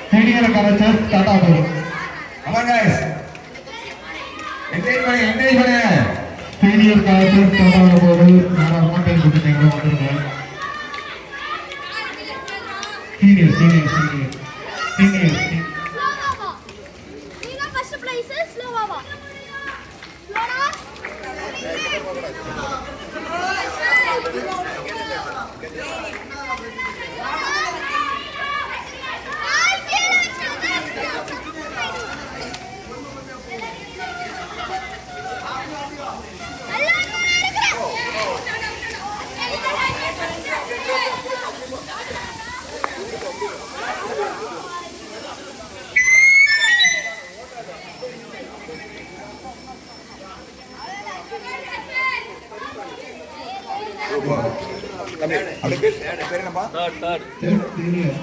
Senior கரைச்சர் start ஆகும். Come on guys. Engage பண்ணு. Senior கரைச்சர் start ஆக போது நாராயணமா டைம் கொடுத்தீங்க வந்துருங்க. சீனியர் நீங்க ஃபர்ஸ்ட் பிரைஸ் ஸ்லோவாவா ஸ்லோவா பேர் என்னப்பா? சீனியர்